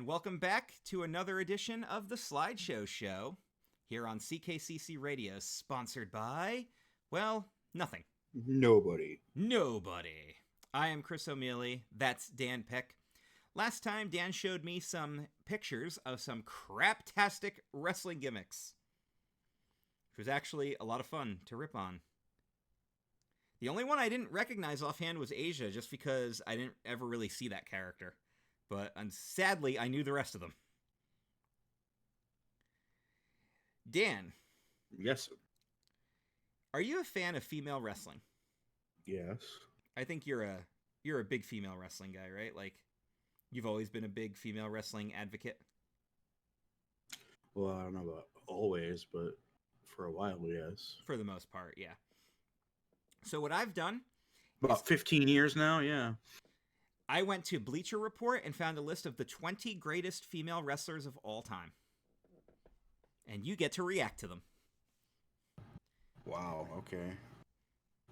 welcome back to another edition of the Slideshow show here on CKCC Radio, sponsored by, well, nothing. Nobody. I am Chris O'Mealy. That's Dan Peck. Last time, Dan showed me some pictures of some craptastic wrestling gimmicks, which was actually a lot of fun to rip on. The only one I didn't recognize offhand was Asia, just because I didn't ever really see that character. But sadly, I knew the rest of them. Dan. Yes. Are you a fan of female wrestling? Yes. I think you're a big female wrestling guy, right? Like, you've always been a big female wrestling advocate? Well, I don't know about always, but for a while, yes. For the most part, yeah. So what I've done... About 15 years now, yeah. I went to Bleacher Report and found a list of the 20 greatest female wrestlers of all time. And you get to react to them. Wow, okay.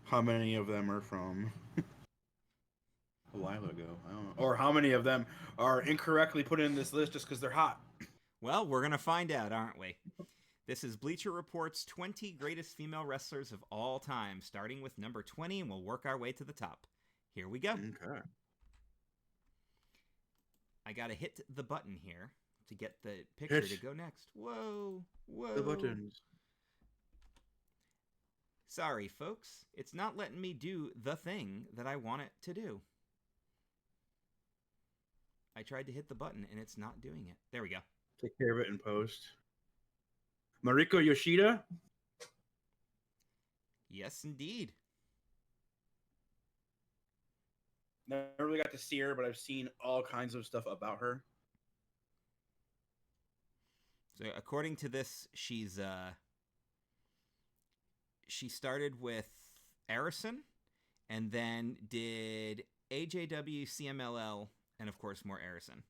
How many of them are from a while ago? I don't know. Or how many of them are incorrectly put in this list just because they're hot? Well, we're going to find out, aren't we? This is Bleacher Report's 20 greatest female wrestlers of all time, starting with number 20, and we'll work our way to the top. Here we go. Okay. I got to hit the button here to get the picture to go next. Whoa. The buttons. Sorry, folks. It's not letting me do the thing that I want it to do. I tried to hit the button, and it's not doing it. There we go. Take care of it in post. Mariko Yoshida? Yes, indeed. Never really got to see her, but I've seen all kinds of stuff about her. So according to this, she started with Arison, and then did AJW, CMLL, and of course more Arison.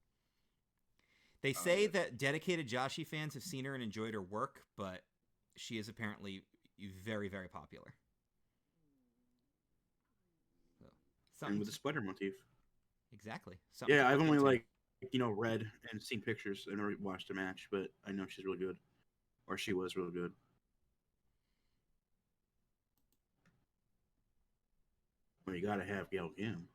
They say that dedicated Joshi fans have seen her and enjoyed her work, but she is apparently very, very popular. So, and with the spider motif. Exactly. Yeah, I've only read and seen pictures. I've never watched a match, but I know she's really good. Or she was really good. Well, you gotta have Gail Kim.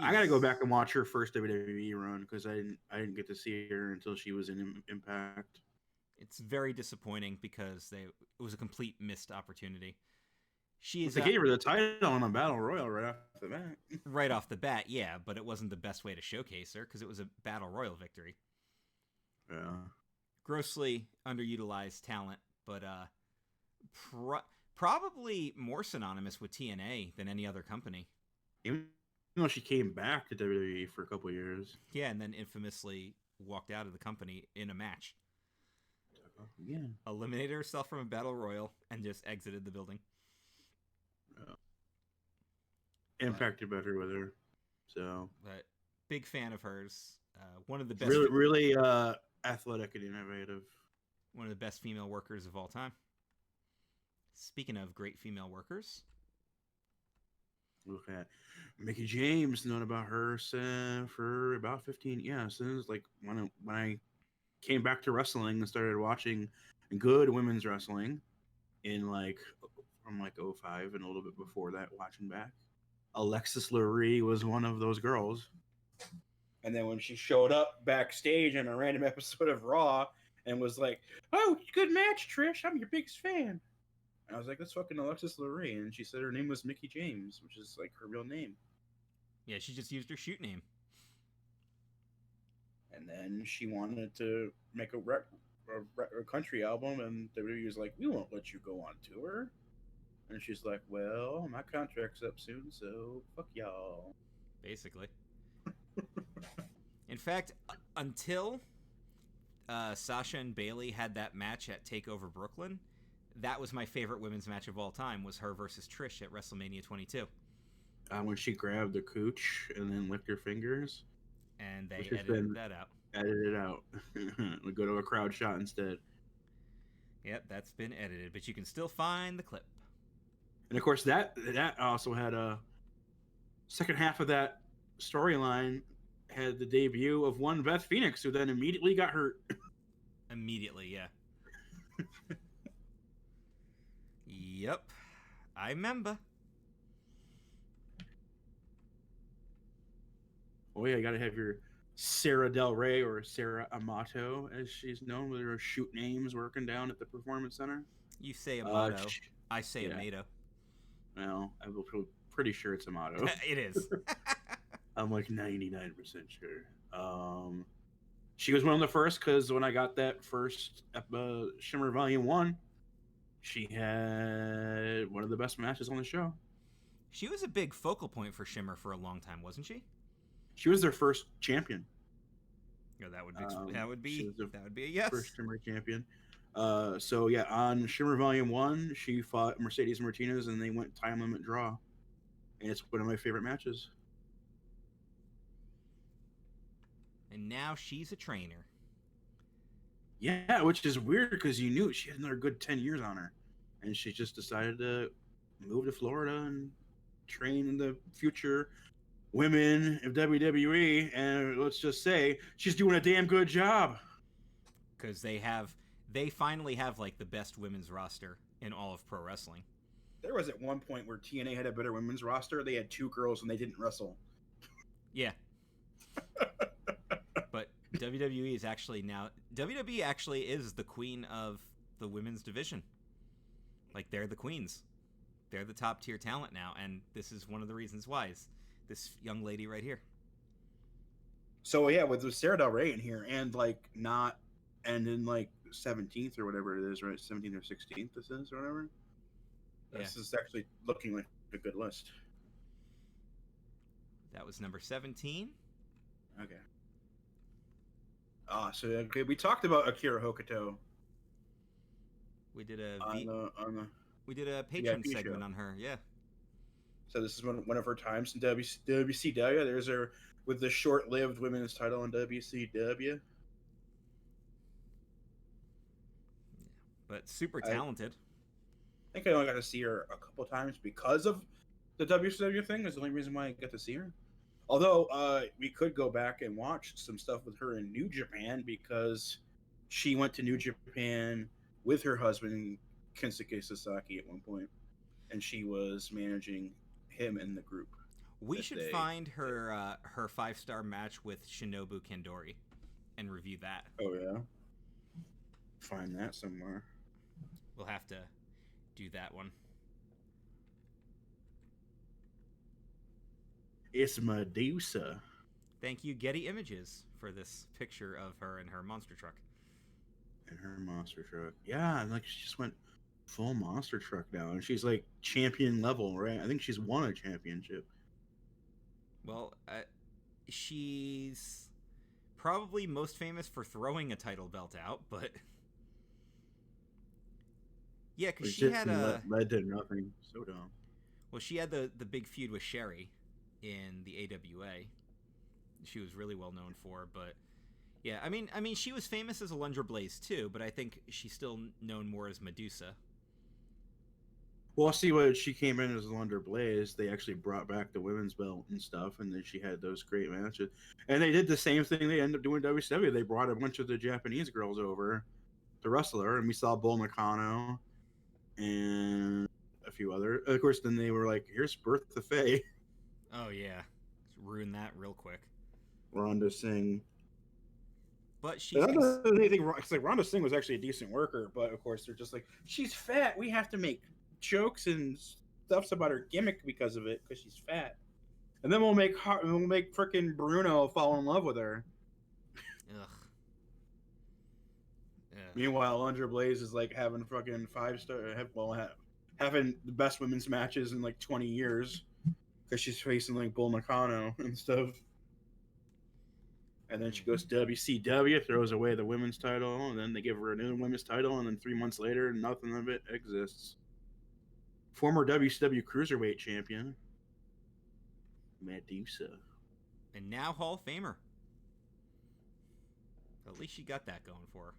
I gotta go back and watch her first WWE run because I didn't get to see her until she was in Impact. It's very disappointing because it was a complete missed opportunity. They gave her the title on a Battle Royal right off the bat. Right off the bat, yeah, but it wasn't the best way to showcase her because it was a Battle Royal victory. Yeah. Grossly underutilized talent, but probably more synonymous with TNA than any other company. Even though she came back to WWE for a couple of years. Yeah, and then infamously walked out of the company in a match. Yeah. Eliminated herself from a Battle Royal and just exited the building. Impact did better with her. So. But big fan of hers. One of the best. Really athletic and innovative. One of the best female workers of all time. Speaking of great female workers. Look at Mickie James. Known about her for about 15. Yeah, since like when I came back to wrestling and started watching good women's wrestling in from 05 and a little bit before that, watching back. Alexis Lurie was one of those girls. And then when she showed up backstage in a random episode of Raw and was like, "Oh, good match, Trish. I'm your biggest fan." And I was like, "That's fucking Alexis Lurie." And she said her name was Mickie James, which is like her real name. Yeah, she just used her shoot name. And then she wanted to make a country album, and WWE was like, "We won't let you go on tour." And she's like, "Well, my contract's up soon, so fuck y'all." Basically. In fact, until Sasha and Bayley had that match at TakeOver Brooklyn, that was my favorite women's match of all time, was her versus Trish at WrestleMania 22. When she grabbed the cooch and then licked her fingers. And they edited that out. Edited out. We go to a crowd shot instead. Yep, that's been edited, but you can still find the clip. And of course, that also had a second half of that storyline had the debut of one Beth Phoenix, who then immediately got hurt. Immediately, yeah. Yep. I remember. Oh yeah, you got to have your Sarah Del Rey, or Sarah Amato, as she's known, with her shoot names working down at the Performance Center. You say Amato. Sh- I say yeah. Amato. Well, I'm pretty sure it's Amato. It is. I'm like 99% sure. She was one of the first, because when I got that first Shimmer Volume 1, she had one of the best matches on the show. She was a big focal point for Shimmer for a long time, wasn't she? She was their first champion. Yeah, that would be a yes. First Shimmer champion. So yeah, on Shimmer Volume 1, she fought Mercedes Martinez, and they went time limit draw. And it's one of my favorite matches. And now she's a trainer. Yeah, which is weird because you knew she had another good 10 years on her. And she just decided to move to Florida and train in the future women of WWE. And let's just say she's doing a damn good job. Because they finally have like the best women's roster in all of pro wrestling. There was at one point where TNA had a better women's roster. They had 2 girls and they didn't wrestle. Yeah. But WWE is actually WWE actually is the queen of the women's division. Like, they're the queens. They're the top tier talent now, and this is one of the reasons why, is this young lady right here. So yeah, with Sarah Del Rey in here, and in like 17th or whatever it is, right? 17th or 16th this is, or whatever. Yeah. This is actually looking like a good list. That was number 17. Okay. So we talked about Akira Hokuto. We did a we did a Patreon VIP segment show on her, yeah. So this is one of her times in WCW. There's her with the short-lived women's title in WCW. But super talented. I think I only got to see her a couple times because of the WCW thing. That's the only reason why I got to see her. Although we could go back and watch some stuff with her in New Japan, because she went to New Japan with her husband Kensuke Sasaki at one point, and she was managing him in the group. We should find her 5-star match with Shinobu Kandori and review that. Oh yeah, find that somewhere. We'll have to do that one. It's Medusa. Thank you, Getty Images, for this picture of her in her monster truck. In her monster truck. Yeah, like she just went full monster truck now, and she's like champion level, right? I think she's won a championship. Well, she's probably most famous for throwing a title belt out, but yeah, because she had led to nothing. So dumb. Well, she had the big feud with Sherry in the AWA. She was really well known for, but yeah, I mean, she was famous as Alundra Blaze too, but I think she's still known more as Medusa. Well, see, when she came in as Alundra Blaze, they actually brought back the women's belt and stuff, and then she had those great matches. And they did the same thing they ended up doing in WCW. They brought a bunch of the Japanese girls over to wrestle her, and we saw Bull Nakano and a few other. Of course, then they were like, "Here's Bertha Faye." Oh yeah, ruin that real quick. Rhonda Singh. But she's not anything wrong. It's like Rhonda Singh was actually a decent worker, but of course they're just like, she's fat. We have to make jokes and stuffs about her gimmick because of it, because she's fat. And then we'll make frickin' Bruno fall in love with her. Ugh. Meanwhile, Alundra Blaze is like having fucking 5-star, having the best women's matches in like 20 years, because she's facing like Bull Nakano and stuff. And then she goes to WCW, throws away the women's title, and then they give her a new women's title, and then 3 months later, nothing of it exists. Former WCW Cruiserweight champion, Medusa. And now Hall of Famer. At least she got that going for her.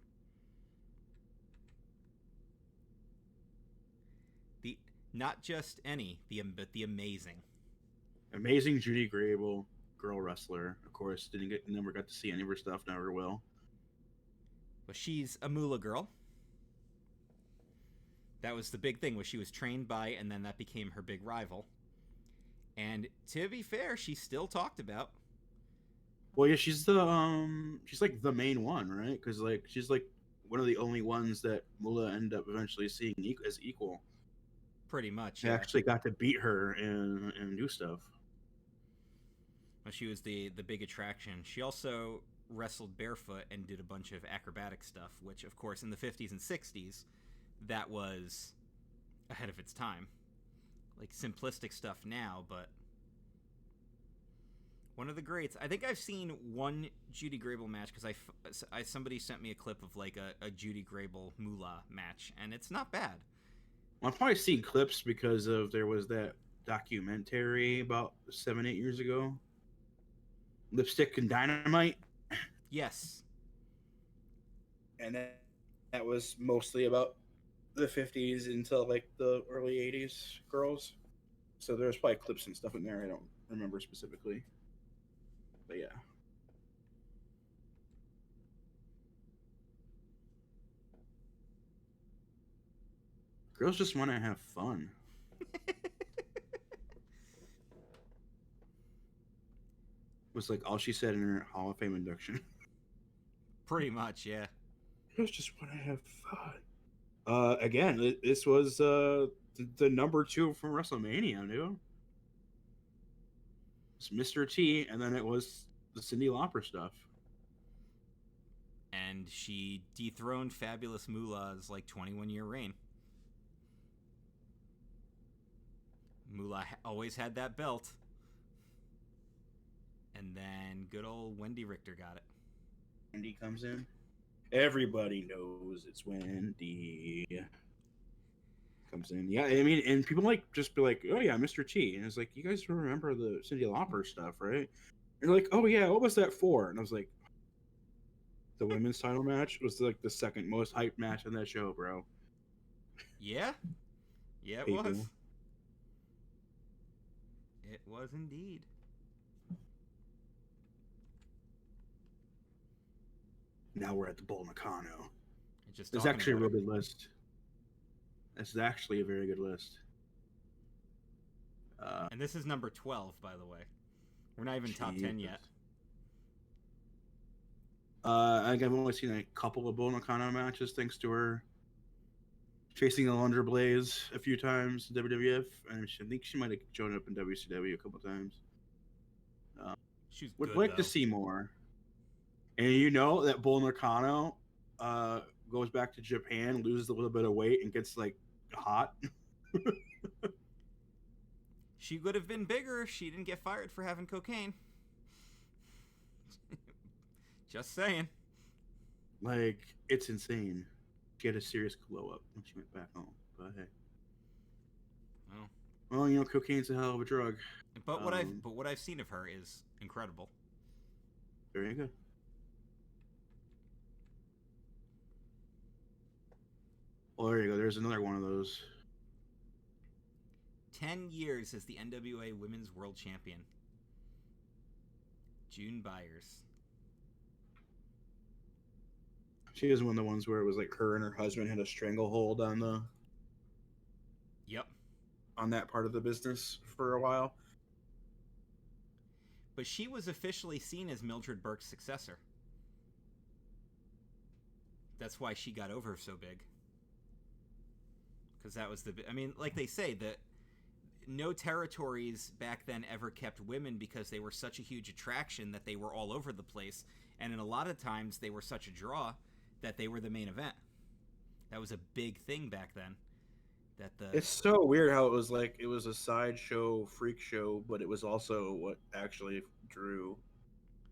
Not just any, but the amazing. Amazing Judy Grable. girl wrestler. Of course, never got to see any of her stuff. Never will. But she's a Moolah girl. That was the big thing, was she was trained by, and then that became her big rival. And to be fair, she's still talked about. Well, yeah, she's like the main one, right? Because like she's like one of the only ones that Moolah ended up eventually seeing as equal. Pretty much, He yeah. actually got to beat her and do stuff. Well, she was the big attraction. She also wrestled barefoot and did a bunch of acrobatic stuff, which, of course, in the 50s and 60s, that was ahead of its time. Like, simplistic stuff now, but one of the greats. I think I've seen one Judy Grable match, because somebody sent me a clip of, like, a Judy Grable Moolah match, and it's not bad. Well, I've probably seen clips because there was that documentary about 7-8 years ago. Lipstick and Dynamite. Yes. And that was mostly about the 50s until like the early 80s girls. So there's probably clips and stuff in there. I don't remember specifically. But yeah. Girls just want to have fun. Was like all she said in her Hall of Fame induction. Pretty much, yeah. Girls just want to have fun. Again, this was the number 2 from WrestleMania, dude. It's Mr. T, and then it was the Cyndi Lauper stuff. And she dethroned Fabulous Moolah's like 21-year reign. Moolah always had that belt. And then good old Wendy Richter got it. Wendy comes in. Everybody knows it's Wendy. Comes in. Yeah, I mean, and people like just be like, oh yeah, Mr. T. And it's like, you guys remember the Cyndi Lauper stuff, right? And they're like, oh yeah, what was that for? And I was like, the women's title match was like the second most hyped match on that show, bro. Yeah? Yeah, it People. was. It was indeed. Now we're at the Bull Nakano. Just It's talking actually a about real it. good list. This is actually a very good list. And this is number 12, by the way. We're not even top 10 yet. I think I've only seen a couple of Bull Nakano matches thanks to her chasing the Lunder Blaze a few times in WWF, and I think she might have shown up in WCW a couple times. She's Would good, like though. to see more. And you know that Bull Nakano goes back to Japan, loses a little bit of weight, and gets like hot. She would have been bigger if she didn't get fired for having cocaine. Just saying. Like, it's insane. She had a serious glow up when she went back home. But hey. Well, you know, cocaine's a hell of a drug. But what I've seen of her is incredible. Very good. Well, there you go. There's another one of those. 10 years as the NWA Women's World Champion. June Byers. She is one of the ones where it was like her and her husband had a stranglehold on that part of the business for a while. But she was officially seen as Mildred Burke's successor. That's why she got over so big. Because that was I mean, like they say, that no territories back then ever kept women because they were such a huge attraction that they were all over the place. And in a lot of times, they were such a draw that they were the main event. That was a big thing back then. It's so weird how it was like it was a sideshow freak show, but it was also what actually drew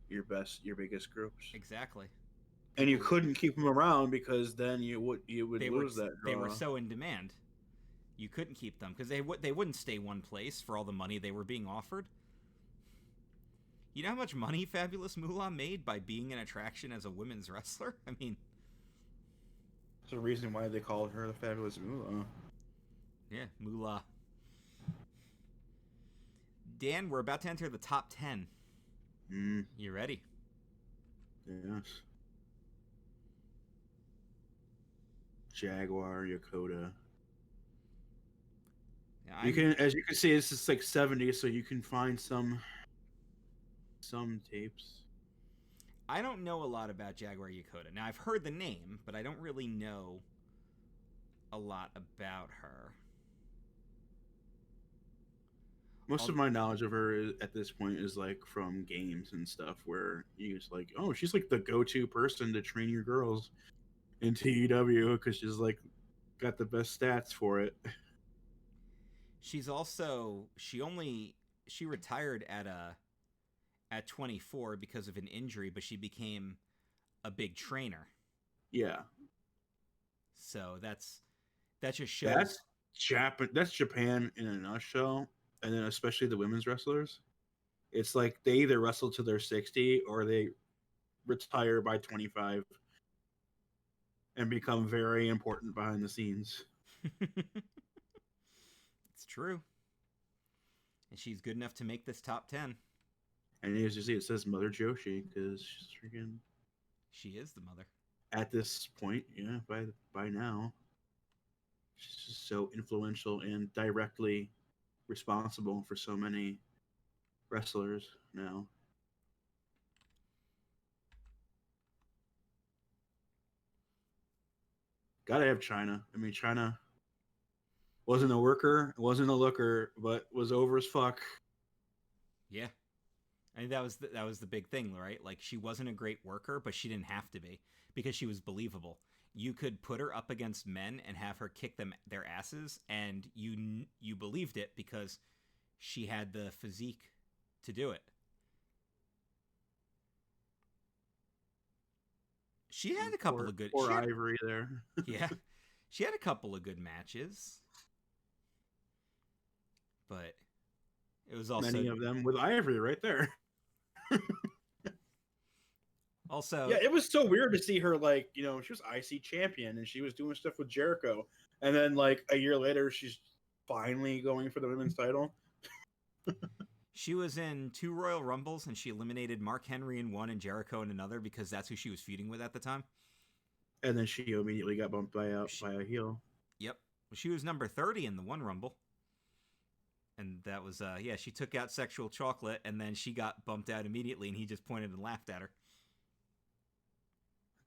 your biggest groups. Exactly. And you couldn't keep them around because then you would lose that draw. They were so in demand. You couldn't keep them because they wouldn't stay one place for all the money they were being offered. You know how much money Fabulous Moolah made by being an attraction as a women's wrestler? I mean, there's a reason why they called her the Fabulous Moolah. Yeah, Moolah. Dan, we're about to enter the top 10. Mm, You ready? yes. Jaguar, Yokota. Yeah, You can, as you can see, this is like 70, so you can find some tapes. I don't know a lot about Jaguar Yokota. Now, I've heard the name, but I don't really know a lot about her. Most of my knowledge of her at this point is like from games and stuff, where you just like, oh, she's like the go-to person to train your girls in TEW because she's like got the best stats for it. She's also she retired at 24 because of an injury, but she became a big trainer. Yeah, So that just shows that's Japan in a nutshell, and then especially the women's wrestlers. It's like they either wrestle to their 60 or they retire by 25 and become very important behind the scenes. it's true. And she's good enough to make this top 10. And as you see, it says Mother Joshi because she's freaking. She is the mother. At this point, yeah, by now, she's just so influential and directly responsible for so many wrestlers now. Gotta have China. I mean, China wasn't a worker, wasn't a looker, but was over as fuck. Yeah. I mean, that was the big thing, right? Like, she wasn't a great worker, but she didn't have to be because she was believable. You could put her up against men and have her kick their asses, and you believed it because she had the physique to do it. She had a couple of good. Poor Ivory there. Yeah, she had a couple of good matches, but it was also many of them with Ivory right there. Also, yeah, it was so weird to see her, like, you know, she was IC champion and she was doing stuff with Jericho, and then like a year later, she's finally going for the women's title. she was in 2 Royal Rumbles and she eliminated Mark Henry in one and Jericho in another because that's who she was feuding with at the time. And then she immediately got bumped by a heel. Yep, she was number 30 in the 1 Rumble, and that was she took out Sexual Chocolate, and then she got bumped out immediately, and he just pointed and laughed at her.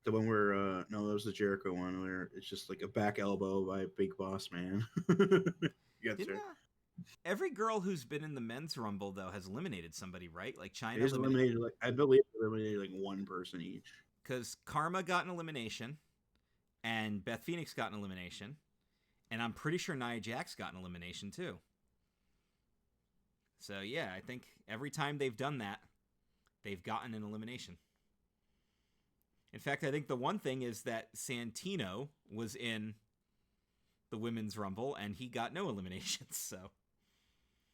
The one where no, that was the Jericho one where it's just like a back elbow by Big Boss Man. Every girl who's been in the men's rumble though has eliminated somebody, right? Like China eliminated like I believe eliminated like one person each. Because Karma got an elimination, and Beth Phoenix got an elimination, and I'm pretty sure Nia Jax got an elimination too. So yeah, I think every time they've done that, they've gotten an elimination. In fact, I think the one thing is that Santino was in the Women's Rumble, and he got no eliminations, so...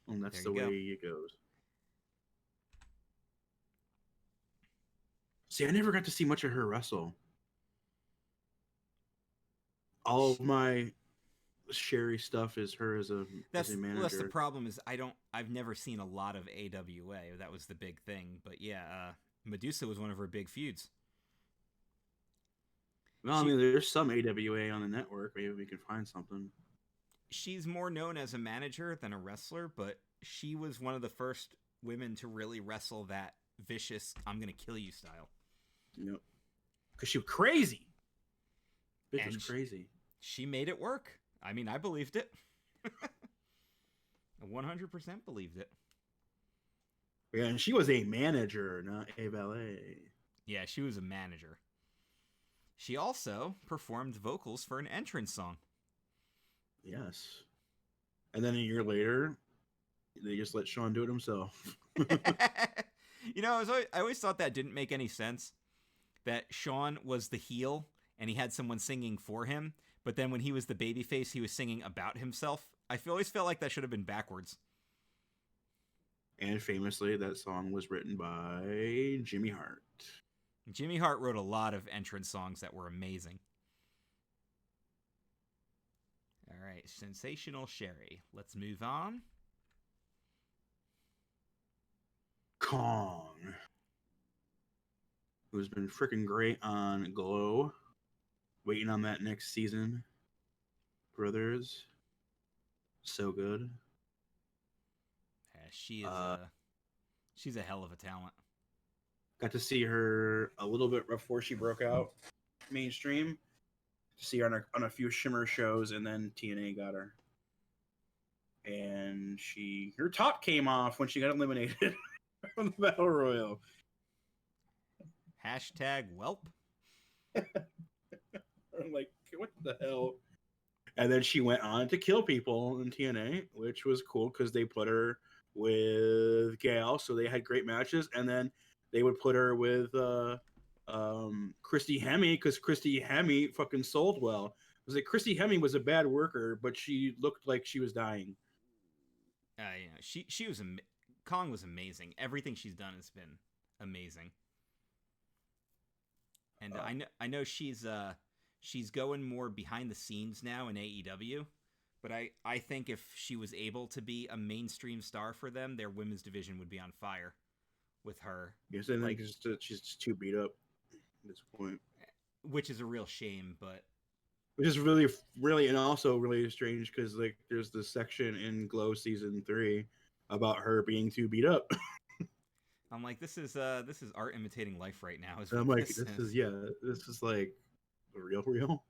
And that's the way it goes. See, I never got to see much of her wrestle. All of my Sherry stuff is her as a manager. Well, that's the problem is I've never seen a lot of AWA. That was the big thing. But yeah, Medusa was one of her big feuds. Well, I mean, there's some AWA on the network. Maybe we can find something. She's more known as a manager than a wrestler, but she was one of the first women to really wrestle that vicious, I'm going to kill you style. Yep. Because she was crazy. Bitch was crazy. She made it work. I mean, I believed it. I 100% believed it. Yeah, and she was a manager, not a valet. Yeah, she was a manager. She also performed vocals for an entrance song. Yes. And then a year later, they just let Sean do it himself. You know, I always thought that didn't make any sense. That Sean was the heel and he had someone singing for him, but then when he was the babyface, he was singing about himself. I always felt like that should have been backwards. And famously, that song was written by Jimmy Hart. Jimmy Hart wrote a lot of entrance songs that were amazing. All right, Sensational Sherry. Let's move on. Kong. who's been freaking great on Glow. Waiting on that next season. Brothers. So good. Yeah, she is she's a hell of a talent. Got to see her a little bit before she broke out mainstream. To see her on a few Shimmer shows, and then TNA got her. And her top came off when she got eliminated from the Battle Royal. #Welp. I'm like, what the hell? And then she went on to kill people in TNA, which was cool because they put her with Gail, so they had great matches. And then they would put her with Christy Hemme because Christy Hemme fucking sold well. It was like Christy Hemme was a bad worker, but she looked like she was dying. She was Kong was amazing. Everything she's done has been amazing. And I know she's going more behind the scenes now in AEW, but I think if she was able to be a mainstream star for them, their women's division would be on fire with her. Yes, I think she's just too beat up at this point, which is a real shame. But which is really, really, and also really strange because like there's this section in Glow season 3 about her being too beat up. I'm like, this is art imitating life right now. I'm like, this is like real.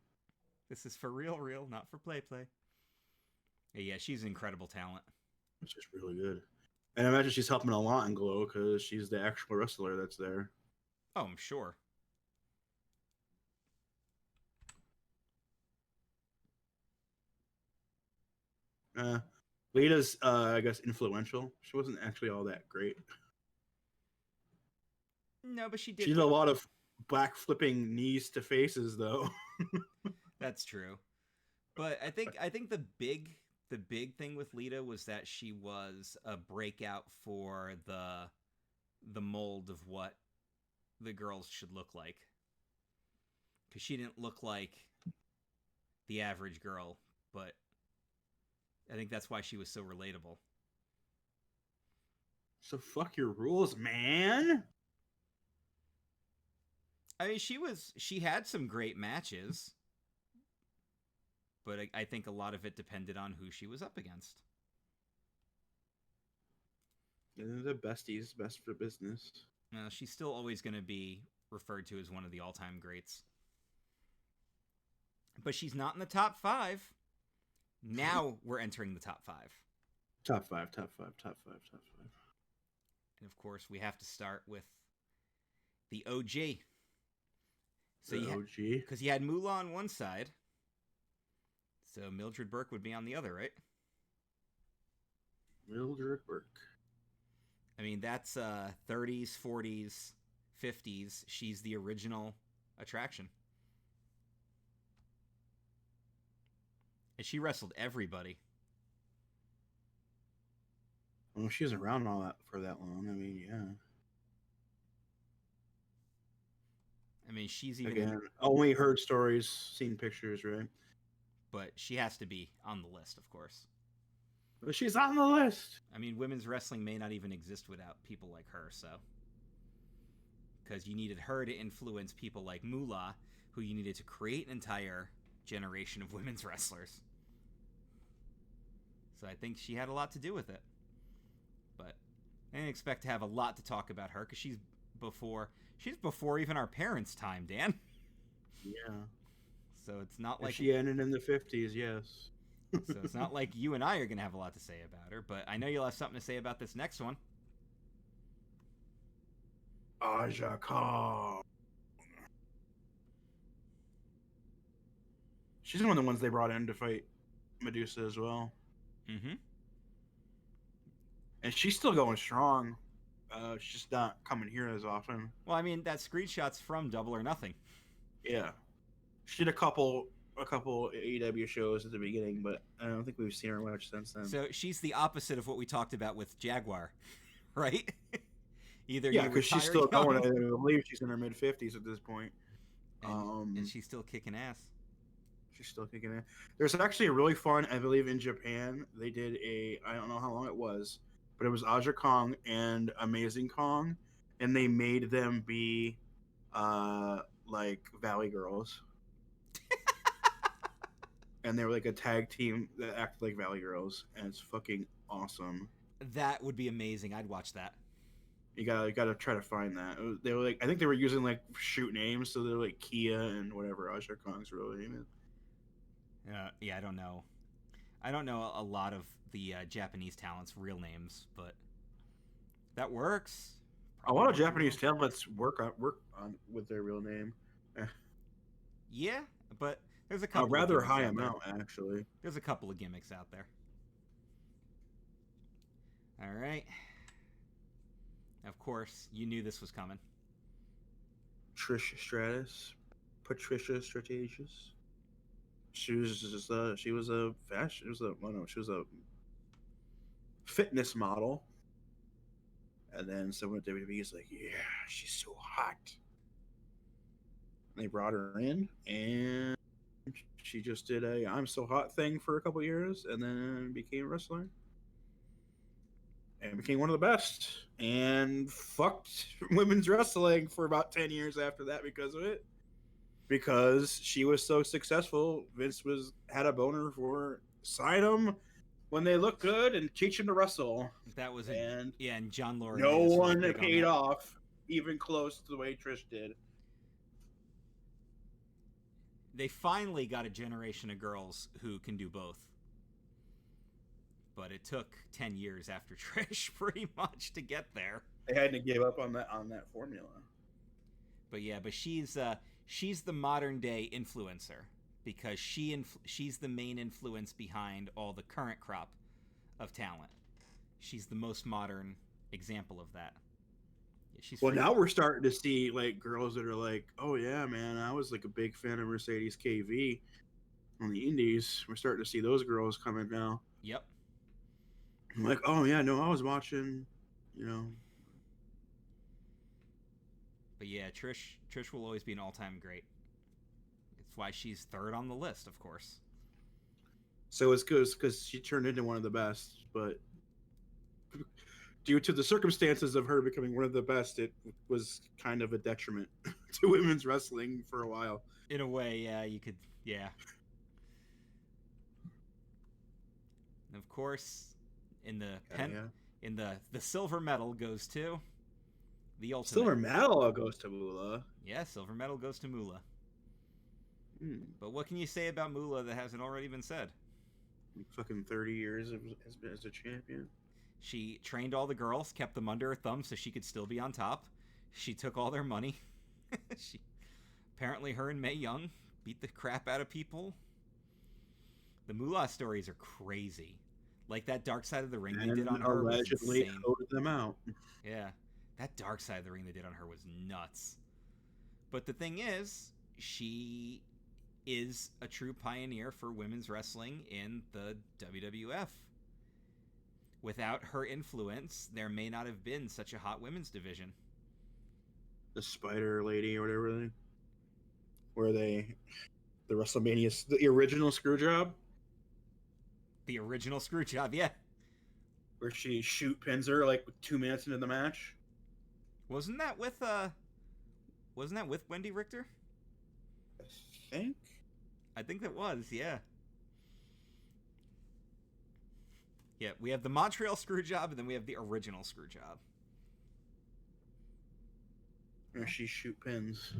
This is for real, not for play. Yeah, she's an incredible talent. It's just really good. And I imagine she's helping a lot in Glow because she's the actual wrestler that's there. Oh, I'm sure. Lita's, I guess, influential. She wasn't actually all that great. No, but she did. She did a lot of back flipping knees to faces, though. That's true. But I think the big thing with Lita was that she was a breakout for the mold of what the girls should look like. Because she didn't look like the average girl, but I think that's why she was so relatable. So fuck your rules, man. I mean, she had some great matches, but I think a lot of it depended on who she was up against. And the besties, best for business. She's still always going to be referred to as one of the all-time greats. But she's not in the top 5. Now we're entering the top 5. Top five. And of course, we have to start with the OG. So OG? Because you had Moolah on one side. So Mildred Burke would be on the other, right? Mildred Burke. I mean, that's 30s, 40s, 50s. She's the original attraction. And she wrestled everybody. Well, she was around all that for that long. I mean, yeah. I mean, she's even... Again, only heard stories, seen pictures, right? But she has to be on the list, of course. But she's on the list! I mean, women's wrestling may not even exist without people like her, so... Because you needed her to influence people like Moolah, who you needed to create an entire generation of women's wrestlers. So I think she had a lot to do with it. But I didn't expect to have a lot to talk about her, because she's before even our parents' time, Dan. Yeah. So it's not like... She ended in the 50s, yes. So it's not like you and I are going to have a lot to say about her, but I know you'll have something to say about this next one. Aja Kong. She's one of the ones they brought in to fight Medusa as well. Mm-hmm. And she's still going strong. She's just not coming here as often. Well, I mean, that screenshot's from Double or Nothing. Yeah. She did a couple AEW shows at the beginning, but I don't think we've seen her much since then. So she's the opposite of what we talked about with Jaguar, right? Either yeah, because she's still going. I believe she's in her mid-50s at this point. And she's still kicking ass. She's still kicking ass. There's actually a really fun, I believe in Japan, they did I don't know how long it was, but it was Aja Kong and Amazing Kong, and they made them be like Valley Girls, and they were like a tag team that acted like Valley Girls, and it's fucking awesome. That would be amazing. I'd watch that. You gotta try to find that. They were like, I think they were using like shoot names, so they're like Kia and whatever Usher Kong's real name is. Yeah, I don't know. I don't know a lot of the Japanese talents' real names, but that works. A lot of Japanese talents work on with their real name. Yeah, but there's a couple. A rather of high amount, actually. There's a couple of gimmicks out there. All right. Of course, you knew this was coming. Trish Stratus, Patricia Strategis. She was a fitness model. And then someone at WWE is like, yeah, she's so hot. And they brought her in, and she just did a I'm so hot thing for a couple years, and then became a wrestler. And became one of the best. And fucked women's wrestling for about 10 years after that because of it. Because she was so successful, Vince had a boner for sign them when they look good and teach them to wrestle. That was and John Lauren. No one paid off even close to the way Trish did. They finally got a generation of girls who can do both. But it took 10 years after Trish pretty much to get there. They had to give up on that formula. But yeah, but she's the modern day influencer because she's the main influence behind all the current crop of talent. She's the most modern example of that. Yeah, now we're starting to see like girls that are like, oh yeah, man, I was like a big fan of Mercedes KV on the indies. We're starting to see those girls coming now. Yep. I'm like, oh yeah, no, I was watching, you know. But yeah, Trish will always be an all-time great. It's why she's third on the list, of course. So it's good because she turned into one of the best, but due to the circumstances of her becoming one of the best, it was kind of a detriment to women's wrestling for a while. In a way, yeah, you could, yeah. And of course, in the silver medal goes to the ultimate. Silver medal goes to Moolah. Yeah, silver medal goes to Moolah. But what can you say about Moolah that hasn't already been said? Fucking 30 years as a champion. She trained all the girls, kept them under her thumb so she could still be on top. She took all their money. Apparently her and Mae Young beat the crap out of people. The Moolah stories are crazy. Like that Dark Side of the Ring they did on her allegedly was insane. Voted them out. Yeah, that Dark Side of the Ring they did on her was nuts. But the thing is, she is a true pioneer for women's wrestling in the WWF. Without her influence, there may not have been such a hot women's division. The Spider Lady or whatever the WrestleMania, the original Screwjob. The original Screwjob, yeah. Where she shoot pins her like 2 minutes into the match. Wasn't that with Wendy Richter? I think that was, yeah. Yeah, we have the Montreal Screwjob, and then we have the original Screwjob. Where she shoot pins.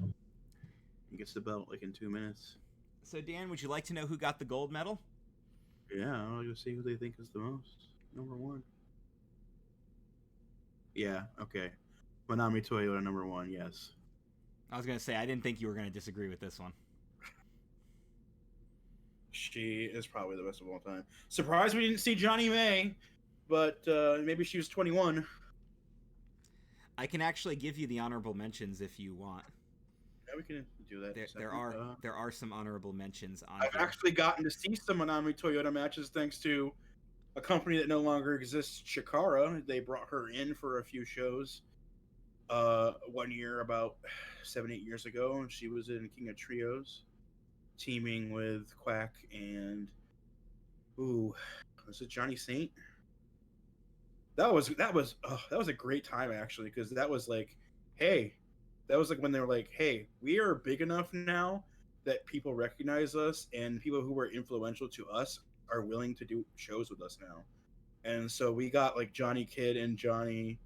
He gets the belt like in 2 minutes. So, Dan, would you like to know who got the gold medal? Yeah, I'll go see who they think is the most. Number one. Yeah, okay. Manami Toyota, number one, yes. I was going to say, I didn't think you were going to disagree with this one. She is probably the best of all time. Surprised we didn't see Johnny May, but maybe she was 21. I can actually give you the honorable mentions if you want. Yeah, we can do that. There are some honorable mentions on I've here. actually gotten to see some Manami Toyota matches thanks to a company that no longer exists, Chikara. They brought her in for a few shows 1 year, about 7-8 years ago, and she was in King of Trios, teaming with Quack and was it Johnny Saint? That was a great time actually, because that was like, hey, that was like when they were like, "Hey, we are big enough now that people recognize us, and people who were influential to us are willing to do shows with us now." And so we got like Johnny Kidd and Johnny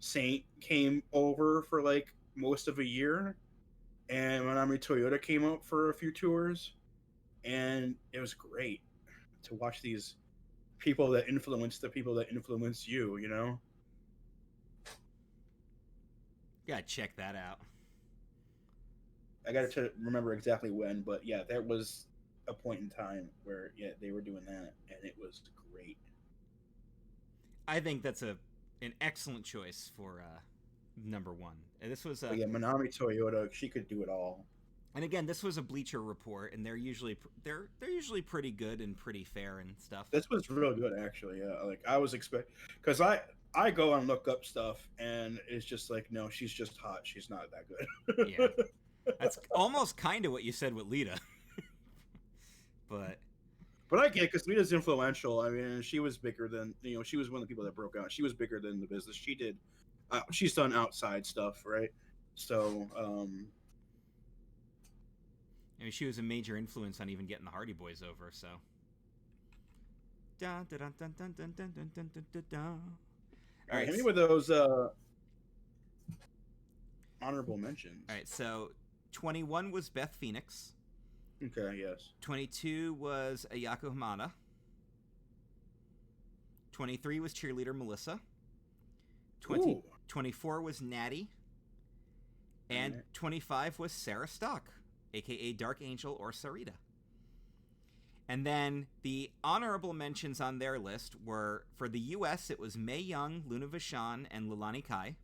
Saint came over for like most of a year, and Manami Toyota came out for a few tours, and it was great to watch these people that influence the people that influence you. You know. Gotta check that out. I got to remember exactly when, but yeah, there was a point in time where they were doing that, and it was great. I think that's an excellent choice for number one. And this was But yeah, Manami Toyota, she could do it all. And again, this was a Bleacher Report, and they're usually pretty good and pretty fair and stuff. This was real good, actually. Yeah, like I was expecting, because I go and look up stuff, and it's just like, no, she's just hot. She's not that good. Yeah, that's almost kind of what you said with Lita. But I get it, because Lita's influential. I mean, she was bigger than, she was one of the people that broke out. She was bigger than the business. She's done outside stuff, right? So, I mean, she was a major influence on even getting the Hardy Boys over. So. Dun, dun, dun, dun, dun, dun, dun, dun, dun, dun, dun. All right, hit me with those honorable mentions. All right, so 21 was Beth Phoenix. Okay, yes. 22 was Ayako Hamada. 23 was cheerleader Melissa. 24 was Natty. And 25 was Sarah Stock, a.k.a. Dark Angel or Sarita. And then the honorable mentions on their list were, for the U.S., it was Mae Young, Luna Vachon, and Lilani Kai.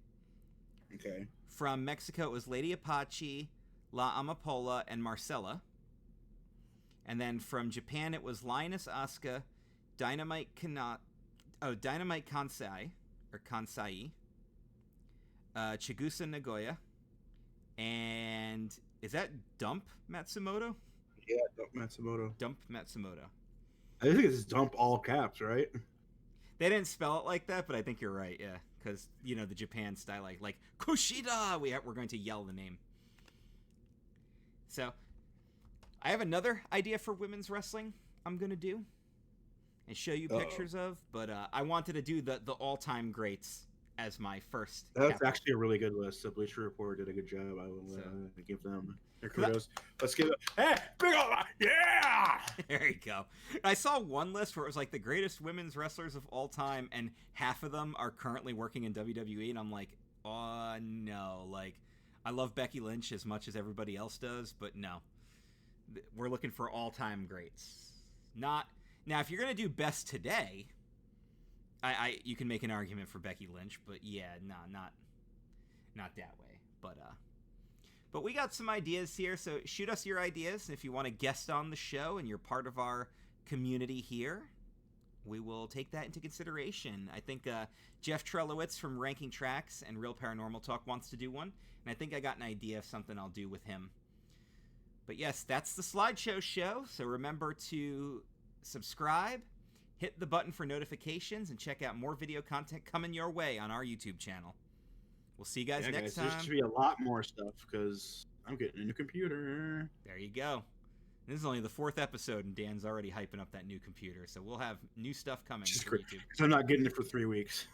Okay. From Mexico, it was Lady Apache, La Amapola, and Marcella. And then from Japan, it was Lioness Asuka, Dynamite Kansai, Chigusa Nagoya, and is that Dump Matsumoto? Yeah, Dump Matsumoto. I think it's Dump all caps, right? They didn't spell it like that, but I think you're right, yeah. Because, the Japan style, like Kushida, we're going to yell the name. So, I have another idea for women's wrestling I'm going to do and show you pictures of, but I wanted to do the all-time greats as my first. That's actually a really good list. The Bleacher Report did a good job. I will give them their kudos. Let's give it. Hey, big old, yeah! There you go. I saw one list where it was like the greatest women's wrestlers of all time, and half of them are currently working in WWE, and I'm like, oh no. Like, I love Becky Lynch as much as everybody else does, but no. We're looking for all-time greats. Not now. If you're gonna do best today, you can make an argument for Becky Lynch, but yeah, no, not that way. But we got some ideas here, so shoot us your ideas. If you want to guest on the show and you're part of our community here, we will take that into consideration. I think Jeff Trelowitz from Ranking Tracks and Real Paranormal Talk wants to do one, and I think I got an idea of something I'll do with him. But yes, that's the Slideshow show, so remember to subscribe, hit the button for notifications, and check out more video content coming your way on our YouTube channel. We'll see you guys next time. There should be a lot more stuff because I'm getting a new computer. There you go. This is only the 4th episode, and Dan's already hyping up that new computer, so we'll have new stuff coming to YouTube. Because I'm not getting it for 3 weeks.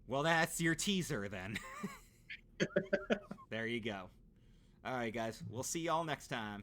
Well, that's your teaser then. There you go. All right, guys. We'll see y'all next time.